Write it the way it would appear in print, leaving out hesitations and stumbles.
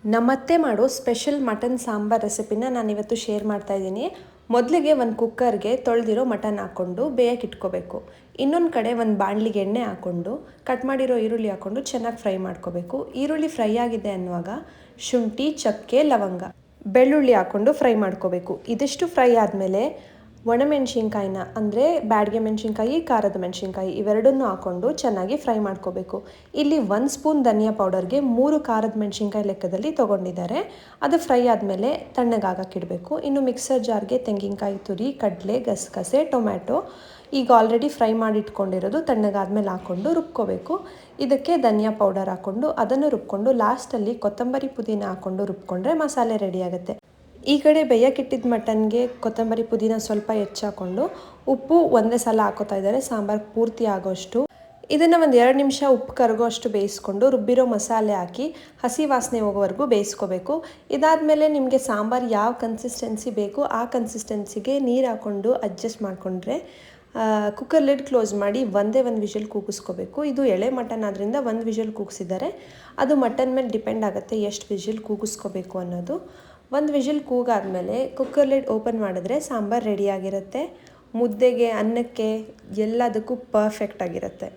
ನಮ್ಮತ್ತೆ ಮಾಡೋ special mutton sambar ರೆಸಿಪಿನ ನಾನಿವತ್ತು ಶೇರ್ ಮಾಡ್ತಾ ಇದ್ದೀನಿ. ಮೊದಲಿಗೆ ಒಂದು ಕುಕ್ಕರ್ಗೆ ತೊಳೆದಿರೋ ಮಟನ್ ಹಾಕ್ಕೊಂಡು ಬೇಯಕ್ಕೆ ಇಟ್ಕೋಬೇಕು. ಇನ್ನೊಂದು ಕಡೆ ಒಂದು ಬಾಣಲಿಗೆ ಎಣ್ಣೆ ಹಾಕ್ಕೊಂಡು ಕಟ್ ಮಾಡಿರೋ ಈರುಳ್ಳಿ ಹಾಕ್ಕೊಂಡು ಚೆನ್ನಾಗಿ ಫ್ರೈ ಮಾಡ್ಕೋಬೇಕು. ಈರುಳ್ಳಿ ಫ್ರೈ ಆಗಿದೆ ಅನ್ನುವಾಗ ಶುಂಠಿ, ಚಕ್ಕೆ, ಲವಂಗ, ಬೆಳ್ಳುಳ್ಳಿ ಹಾಕ್ಕೊಂಡು ಫ್ರೈ ಮಾಡ್ಕೋಬೇಕು. ಇದಿಷ್ಟು ಫ್ರೈ ಆದಮೇಲೆ ಒಣಮೆಣಸಿನ್ಕಾಯಿನ ಅಂದರೆ ಬ್ಯಾಡಗೆ ಮೆಣಸಿನ್ಕಾಯಿ, ಖಾರದ ಮೆಣಸಿನ್ಕಾಯಿ ಇವೆರಡನ್ನೂ ಹಾಕ್ಕೊಂಡು ಚೆನ್ನಾಗಿ ಫ್ರೈ ಮಾಡ್ಕೋಬೇಕು. ಇಲ್ಲಿ 1 ಸ್ಪೂನ್ ಧನಿಯಾ ಪೌಡರ್ಗೆ 3 ಖಾರದ ಮೆಣಸಿನ್ಕಾಯಿ ಲೆಕ್ಕದಲ್ಲಿ ತೊಗೊಂಡಿದ್ದಾರೆ. ಅದು ಫ್ರೈ ಆದಮೇಲೆ ತಣ್ಣಗಾಗಕ್ಕಿಡಬೇಕು. ಇನ್ನು ಮಿಕ್ಸರ್ ಜಾರ್ಗೆ ತೆಂಗಿನಕಾಯಿ ತುರಿ, ಕಡಲೆ, ಗಸಗಸೆ, ಟೊಮ್ಯಾಟೊ ಈಗ ಆಲ್ರೆಡಿ ಫ್ರೈ ಮಾಡಿ ಇಟ್ಕೊಂಡಿರೋದು ತಣ್ಣಗಾದ್ಮೇಲೆ ಹಾಕ್ಕೊಂಡು ರುಬ್ಕೋಬೇಕು. ಇದಕ್ಕೆ ಧನಿಯಾ ಪೌಡರ್ ಹಾಕ್ಕೊಂಡು ಅದನ್ನು ರುಬ್ಕೊಂಡು ಲಾಸ್ಟಲ್ಲಿ ಕೊತ್ತಂಬರಿ ಪುದೀನ ಹಾಕ್ಕೊಂಡು ರುಬ್ಕೊಂಡ್ರೆ ಮಸಾಲೆ ರೆಡಿ ಆಗುತ್ತೆ. ಈ ಕಡೆ ಬೇಯಕ್ಕಿಟ್ಟಿದ್ದ ಮಟನ್ಗೆ ಕೊತ್ತಂಬರಿ ಪುದೀನ ಸ್ವಲ್ಪ ಹೆಚ್ಚಾಕೊಂಡು ಉಪ್ಪು ಒಂದೇ ಸಲ ಹಾಕೋತಾ ಇದ್ದಾರೆ ಸಾಂಬಾರು ಪೂರ್ತಿ ಆಗೋಷ್ಟು. ಇದನ್ನು ಒಂದು 2 ನಿಮಿಷ ಉಪ್ಪು ಕರಗೋ ಅಷ್ಟು ಬೇಯಿಸ್ಕೊಂಡು ರುಬ್ಬಿರೋ ಮಸಾಲೆ ಹಾಕಿ ಹಸಿ ವಾಸನೆ ಹೋಗೋವರೆಗೂ ಬೇಯಿಸ್ಕೋಬೇಕು. ಇದಾದಮೇಲೆ ನಿಮಗೆ ಸಾಂಬಾರು ಯಾವ ಕನ್ಸಿಸ್ಟೆನ್ಸಿ ಬೇಕು ಆ ಕನ್ಸಿಸ್ಟೆನ್ಸಿಗೆ ನೀರು ಹಾಕ್ಕೊಂಡು ಅಡ್ಜಸ್ಟ್ ಮಾಡಿಕೊಂಡ್ರೆ ಕುಕ್ಕರ್ ಲಿಡ್ ಕ್ಲೋಸ್ ಮಾಡಿ ಒಂದೇ ಒಂದು ವಿಷಲ್ ಕೂಗಿಸ್ಕೋಬೇಕು. ಇದು ಎಳೆ ಮಟನ್ ಆದ್ದರಿಂದ 1 ವಿಷಲ್ ಕೂಗಿಸಿದ್ದಾರೆ. ಅದು ಮಟನ್ ಮೇಲೆ ಡಿಪೆಂಡ್ ಆಗುತ್ತೆ ಎಷ್ಟು ವಿಷಲ್ ಕೂಗಿಸ್ಕೋಬೇಕು ಅನ್ನೋದು. 1 ವಿಷಲ್ ಕೂಗಾದಮೇಲೆ ಕುಕ್ಕರ್ ಲಿಡ್ ಓಪನ್ ಮಾಡಿದ್ರೆ ಸಾಂಬಾರು ರೆಡಿಯಾಗಿರುತ್ತೆ. ಮುದ್ದೆಗೆ, ಅನ್ನಕ್ಕೆ ಎಲ್ಲದಕ್ಕೂ ಪರ್ಫೆಕ್ಟ್ ಆಗಿರುತ್ತೆ.